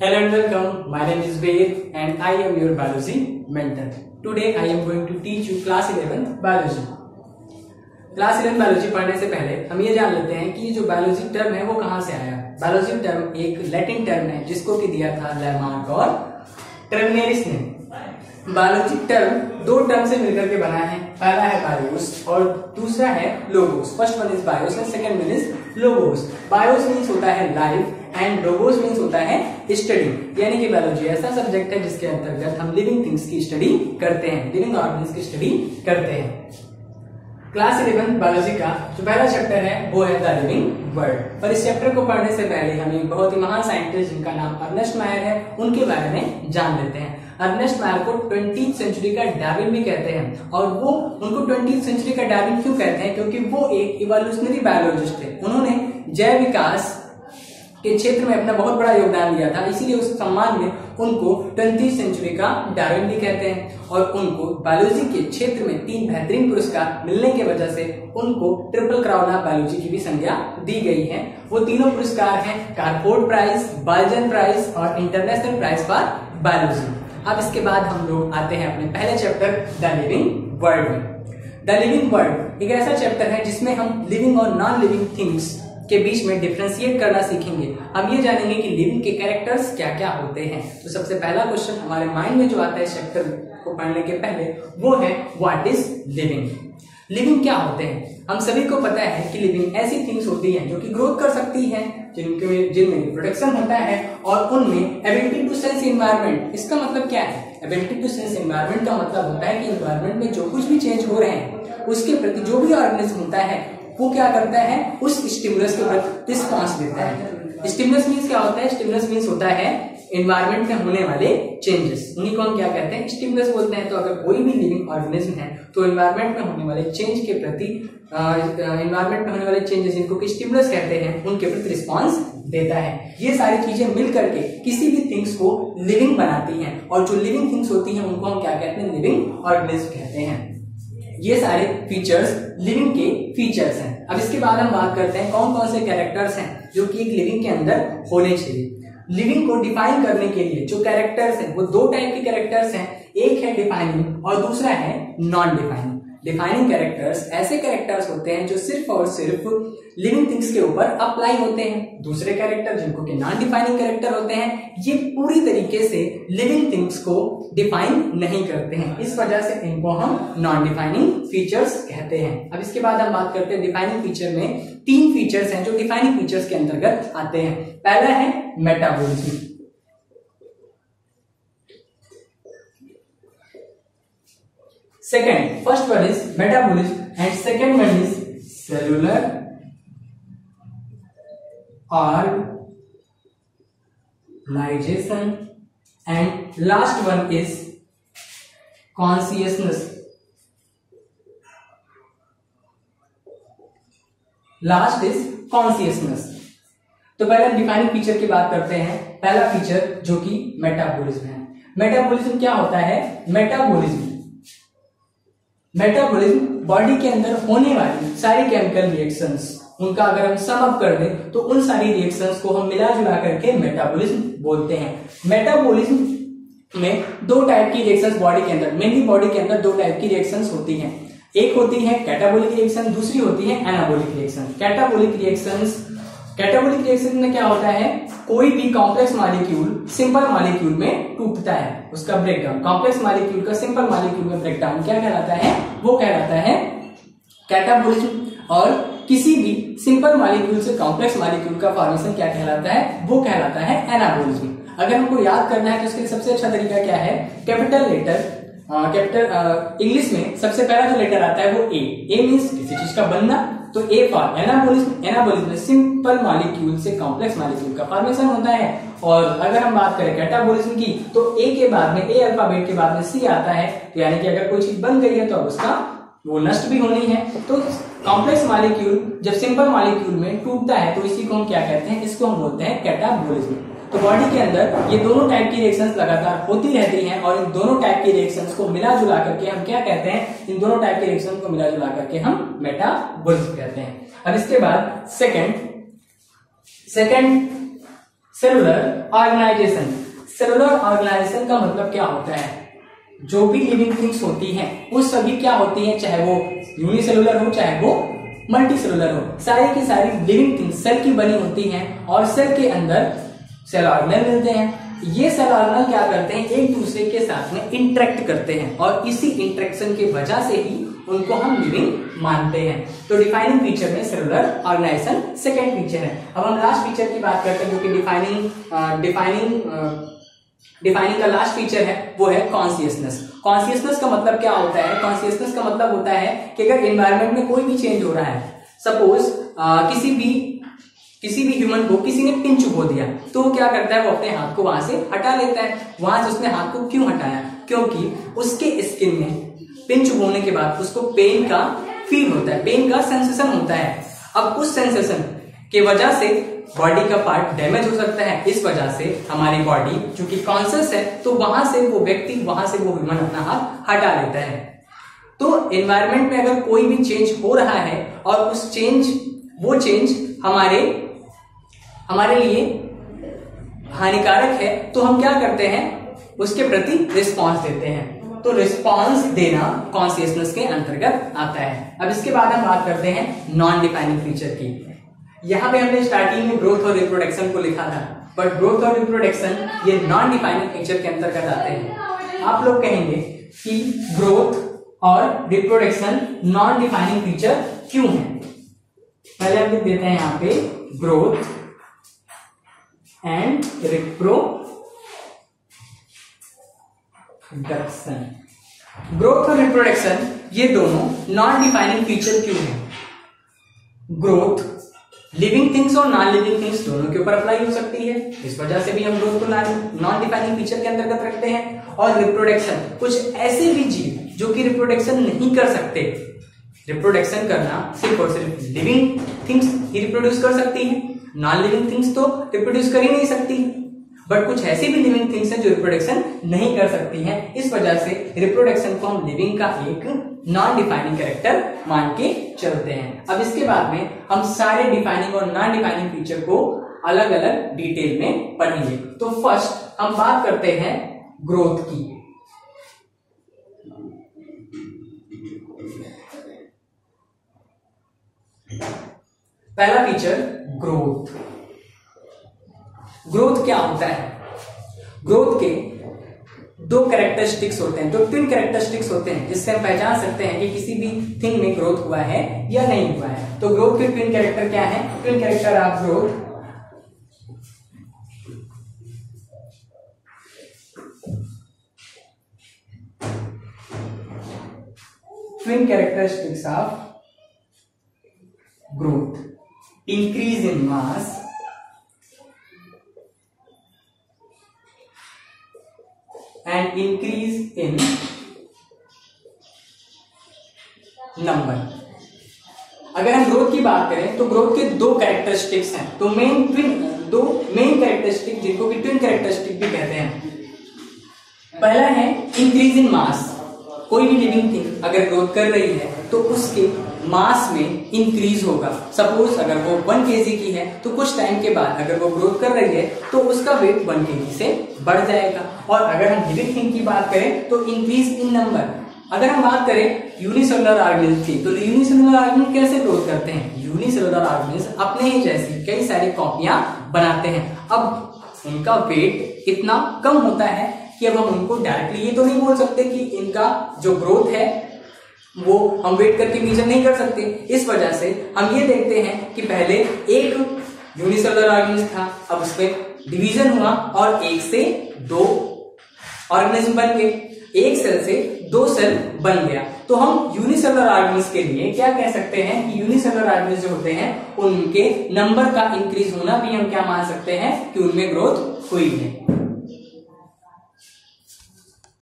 Hello and welcome. My name is Ved and I am your biology mentor. Today I am going to teach you class 11 biology. Class 11 biology पढ़ने से पहले हम ये जान लेते हैं कि ये जो बायोलॉजी टर्म है वो कहाँ से आया। बायोलॉजी टर्म एक लैटिन टर्म है जिसको कि दिया था लैमार्क और ट्रेवनेरिस ने। बायोलॉजी टर्म दो टर्म से मिलकर के बना है, पहला है बायोस और दूसरा है logos. First one is BIOS and second one is logos. BIOS means होता है लाइफ एंड लोगोस मीन्स होता है स्टडी, यानी कि बायोलॉजी ऐसा सब्जेक्ट है जिसके अंतर्गत हम लिविंग थिंग्स की स्टडी करते हैं, लिविंग ऑर्गेनिज्म की स्टडी करते हैं। क्लास 11 बायोलॉजी का जो पहला चैप्टर है वो है द लिविंग वर्ल्ड। पर इस चैप्टर को पढ़ने से पहले हम एक बहुत ही महान साइंटिस्ट जिनका नाम अर्नेस्ट मायर है उनके बारे में जान लेते हैं। अर्नेस्ट मायर को 20th सेंचुरी का डार्विन भी कहते हैं और वो उनको 20th सेंचुरी का डार्विन क्यों कहते हैं, क्योंकि वो एक इवोल्यूशनरी बायोलॉजिस्ट थे। उन्होंने जैव विकास के क्षेत्र में अपना बहुत बड़ा योगदान दिया था, इसीलिए उस सम्मान में उनको 20th सेंचुरी का डार्विन भी कहते हैं। और उनको बायोलॉजी के क्षेत्र में 3 बेहतरीन पुरस्कार मिलने की वजह से उनको ट्रिपल क्राउन ऑफ बायोलॉजी की भी संज्ञा दी गई है। वो तीनों पुरस्कार हैं कार्पोर्ट प्राइज, बाल्जन प्राइज और इंटरनेशनल प्राइज फॉर बायोलॉजी। अब इसके बाद हम लोग आते हैं अपने पहले चैप्टर द लिविंग वर्ल्ड में। द लिविंग वर्ल्ड एक ऐसा चैप्टर है जिसमें हम लिविंग और नॉन लिविंग थिंग्स के बीच में डिफरेंशिएट करना सीखेंगे। हम ये जानेंगे कि लिविंग के कैरेक्टर्स क्या क्या होते हैं। तो सबसे पहला क्वेश्चन हमारे माइंड में जो आता है चैप्टर को पढ़ने के पहले वो है व्हाट इज लिविंग। लिविंग क्या होते हैं? हम सभी को पता है कि लिविंग ऐसी थिंग्स होती हैं जो कि ग्रोथ कर सकती हैं, जिनमें रिप्रोडक्शन होता है और उनमें एबिलिटी टू सेंस एनवायरनमेंट। इसका मतलब क्या है? एबिलिटी टू सेंस एनवायरनमेंट का मतलब होता है कि एनवायरनमेंट में जो कुछ भी चेंज हो रहे हैं उसके प्रति जो भी ऑर्गेनिज्म होता है वो क्या करता है, उस स्टिमुलस के प्रति रिस्पॉन्स देता है। स्टिमुलस मीन्स क्या होता है? स्टिमुलस मीन्स होता है एनवायरनमेंट में होने वाले चेंजेस, उन्हीं को हम क्या कहते हैं, स्टिमुलस बोलते हैं। तो अगर कोई भी लिविंग ऑर्गेनिज्म है तो एनवायरनमेंट में होने वाले चेंज के प्रति एनवायरनमेंट में होने वाले चेंजेस जिनको स्टिमुलस कहते हैं उनके प्रति रिस्पॉन्स देता है। ये सारी चीजें मिल करके किसी भी थिंग्स को लिविंग बनाती हैं और जो लिविंग थिंग्स होती हैं उनको हम क्या कहते हैं, लिविंग ऑर्गेनिज्म कहते हैं। ये सारे फीचर्स लिविंग के फीचर्स हैं। अब इसके बाद हम बात करते हैं कौन कौन से कैरेक्टर्स हैं जो कि एक लिविंग के अंदर होने चाहिए। लिविंग को डिफाइन करने के लिए जो कैरेक्टर्स हैं वो 2 टाइप के कैरेक्टर्स हैं, एक है डिफाइनिंग और दूसरा है नॉन डिफाइनिंग। डिफाइनिंग कैरेक्टर्स ऐसे कैरेक्टर्स होते हैं जो सिर्फ और सिर्फ लिविंग थिंग्स के ऊपर अप्लाई होते हैं। दूसरे कैरेक्टर जिनको कि नॉन डिफाइनिंग कैरेक्टर होते हैं ये पूरी तरीके से लिविंग थिंग्स को डिफाइन नहीं करते हैं, इस वजह से इनको हम नॉन डिफाइनिंग फीचर्स कहते हैं। अब इसके बाद हम बात करते हैं डिफाइनिंग फीचर में 3 फीचर्स हैं जो डिफाइनिंग फीचर्स के अंतर्गत आते हैं। पहला है metabolism, second, first one is metabolism and second one is cellular organization and last one is consciousness. Last is consciousness. तो पहले हम डिफाइनिंग फीचर की बात करते हैं। पहला फीचर जो कि मेटाबॉलिज्म है। मेटाबॉलिज्म क्या होता है? मेटाबॉलिज्म बॉडी के अंदर होने वाली सारी केमिकल रिएक्शंस, उनका अगर हम सम अप कर दें तो उन सारी रिएक्शंस को हम मिला जुला करके मेटाबॉलिज्म बोलते हैं। मेटाबॉलिज्म में 2 टाइप की रिएक्शंस बॉडी के अंदर, मेनली बॉडी के अंदर 2 टाइप की रिएक्शंस होती हैं। एक होती है कैटाबॉलिक रिएक्शन, दूसरी होती है एनाबॉलिक रिएक्शन। कैटाबॉलिक रिएक्शन में क्या होता है, कोई भी कॉम्प्लेक्स मॉलिक्यूल सिंपल मॉलिक्यूल में टूटता है, उसका ब्रेकडाउन, कॉम्प्लेक्स मॉलिक्यूल का सिंपल मॉलिक्यूल में ब्रेकडाउन क्या कहलाता है, वो कहलाता है कैटाबॉलिज्म। और किसी भी सिंपल मॉलिक्यूल से कॉम्प्लेक्स मॉलिक्यूल का फॉर्मेशन क्या कहलाता है, वो कहलाता है एनाबॉलिज्म। अगर हमको याद करना है तो इसके लिए सबसे अच्छा तरीका क्या है, कैपिटल इंग्लिश में सबसे पहला जो लेटर आता है वो ए मीन्स किसी चीज का बनना, तो ए फॉर एनाबॉलिज्म। एनाबॉलिज्म में सिंपल मॉलिक्यूल से कॉम्प्लेक्स मॉलिक्यूल का फॉर्मेशन होता है। और अगर हम बात करें कैटाबॉलिज्म की तो ए के बाद में, ए अल्फाबेट के बाद में सी आता है, तो यानी कि अगर कोई चीज बन गई है तो अब उसका वो नष्ट भी होनी है। तो कॉम्प्लेक्स मॉलिक्यूल जब सिंपल मॉलिक्यूल में टूटता है तो इसी को हम क्या कहते हैं, इसको हम बोलते हैं कैटाबॉलिज्म। तो बॉडी के अंदर ये दोनों टाइप की रिएक्शंस लगातार होती रहती हैं और इन दोनों टाइप की रिएक्शंस को मिला जुला करके हम क्या कहते हैं, इन दोनों टाइप की रिएक्शंस को मिला जुला करके हम मेटाबॉलिज्म कहते हैं। अब इसके बाद second cellular organization. Cellular organization का मतलब क्या होता है? जो भी लिविंग थिंग्स होती हैं वो सभी क्या होती हैं, चाहे वो यूनिसेलुलर हो चाहे वो मल्टी सेलुलर हो, सारी की सारी लिविंग थिंग्स सेल की बनी होती हैं और सेल के अंदर सेल ऑर्गेनल मिलते हैं। ये सेल ऑर्गेनल क्या करते हैं, एक दूसरे के साथ में इंटरेक्ट करते हैं और इसी इंटरेक्शन की वजह से ही उनको हम लिविंग मानते हैं। तो डिफाइनिंग फीचर में सेलुलर ऑर्गेनाइजेशन सेकेंड फीचर है। अब हम लास्ट फीचर की बात करते हैं जो कि डिफाइनिंग का लास्ट फीचर है, वो है कॉन्शियसनेस। कॉन्शियसनेस का मतलब क्या होता है? कॉन्शियसनेस का मतलब होता है कि अगर एनवायरनमेंट में कोई भी चेंज हो रहा है, सपोज किसी भी ह्यूमन को किसी ने पिंच चुभो दिया, तो वो क्या करता है, वो अपने हाथ को वहां से हटा लेता है। वहां से उसने हाथ को क्यों हटाया? क्योंकि उसके स्किन में पिंच चुभोने के बाद उसको पेन का फील होता है, पेन का सेंसेशन होता है। अब उस सेंसेशन की वजह से बॉडी का पार्ट डैमेज हो सकता है। इस वजह से हमारी बॉडी चूंकि कॉन्शियस है तो वहां से वो ह्यूमन अपना हाथ हटा लेता है। तो एनवायरनमेंट में अगर कोई भी चेंज हो रहा है और वो चेंज हमारे लिए हानिकारक है, तो हम क्या करते हैं, उसके प्रति रिस्पॉन्स देते हैं। तो रिस्पॉन्स देना कॉन्शियसनेस के अंतर्गत आता है। अब इसके बाद हम बात करते हैं नॉन डिफाइनिंग फीचर की। यहां पे हमने स्टार्टिंग में ग्रोथ और रिप्रोडक्शन को लिखा था, बट ग्रोथ और रिप्रोडक्शन ये नॉन डिफाइनिंग फीचर के अंतर्गत आते हैं। आप लोग कहेंगे कि ग्रोथ और रिप्रोडक्शन नॉन डिफाइनिंग फीचर क्यों है? पहले हम लिख देते हैं यहां पे ग्रोथ एंड रिप्रोडक्शन। ग्रोथ और रिप्रोडक्शन ये दोनों नॉन डिफाइनिंग फीचर क्यों है? ग्रोथ लिविंग थिंग्स और नॉन लिविंग थिंग्स दोनों के ऊपर अप्लाई हो सकती है, इस वजह से भी हम ग्रोथ को नॉन डिफाइनिंग फीचर के अंतर्गत रखते हैं। और रिप्रोडक्शन, कुछ ऐसे भी जीव जो कि रिप्रोडक्शन नहीं कर सकते, रिप्रोडक्शन करना सिर्फ और सिर्फ लिविंग थिंग्स ही रिप्रोड्यूस कर सकती है, नॉन लिविंग थिंग्स तो रिप्रोड्यूस कर ही नहीं सकती। बट कुछ ऐसी भी लिविंग थिंग्स हैं जो रिप्रोडक्शन नहीं कर सकती हैं, इस वजह से रिप्रोडक्शन को हम लिविंग का एक नॉन डिफाइनिंग कैरेक्टर मान के चलते हैं। अब इसके बाद में हम सारे डिफाइनिंग और नॉन डिफाइनिंग फीचर को अलग अलग डिटेल में पढ़ेंगे। तो फर्स्ट हम बात करते हैं ग्रोथ की। पहला फीचर ग्रोथ। ग्रोथ क्या होता है? ग्रोथ के दो कैरेक्टरिस्टिक्स होते हैं, दो ट्विन कैरेक्टरिस्टिक्स होते हैं जिससे हम पहचान सकते हैं कि किसी भी थिंग में ग्रोथ हुआ है या नहीं हुआ है। तो ग्रोथ के ट्विन कैरेक्टर क्या है? Twin character of growth twin characteristics of growth: increase in mass and increase in number। अगर हम ग्रोथ की बात करें तो ग्रोथ के दो कैरेक्टरिस्टिक्स हैं, तो दो मेन कैरेक्टरिस्टिक जिनको कि ट्विन कैरेक्टरिस्टिक भी कहते हैं। पहला है इंक्रीज इन मास। कोई भी लिविंग थिंग अगर ग्रोथ कर रही है तो उसके मास में इंक्रीज होगा। सपोज अगर वो 1 kg की है तो कुछ टाइम के बाद अगर वो ग्रोथ कर रही है तो उसका वेट 1 kg से बढ़ जाएगा। और अगर हम लिविंग थिंग की बात करें तो इंक्रीज इन नंबर। अगर हम बात करें यूनिसेलुलर ऑर्गेनिज्म की, तो यूनिसेलुलर ऑर्गेनिज्म कैसे ग्रोथ करते हैं? यूनिसेलुलर ऑर्गेनिज्म अपने ही जैसी कई सारी कॉपियां बनाते हैं। अब उनका वेट इतना कम होता है कि अब हम उनको डायरेक्टली ये तो नहीं बोल सकते कि इनका जो ग्रोथ है वो हम वेट करके मेजर नहीं कर सकते। इस वजह से हम ये देखते हैं कि पहले एक यूनिसेलुलर ऑर्गेनिज्म था, अब उसमें डिवीजन हुआ और 1 से 2 ऑर्गेनिज्म बन गए, 1 सेल से 2 सेल बन गया। तो हम यूनिसेलुलर ऑर्गेनिज्म के लिए क्या कह सकते हैं कि यूनिसेलुलर ऑर्गेनिज्म जो होते हैं उनके नंबर का इंक्रीज होना भी हम क्या मान सकते हैं कि उनमें ग्रोथ हुई है।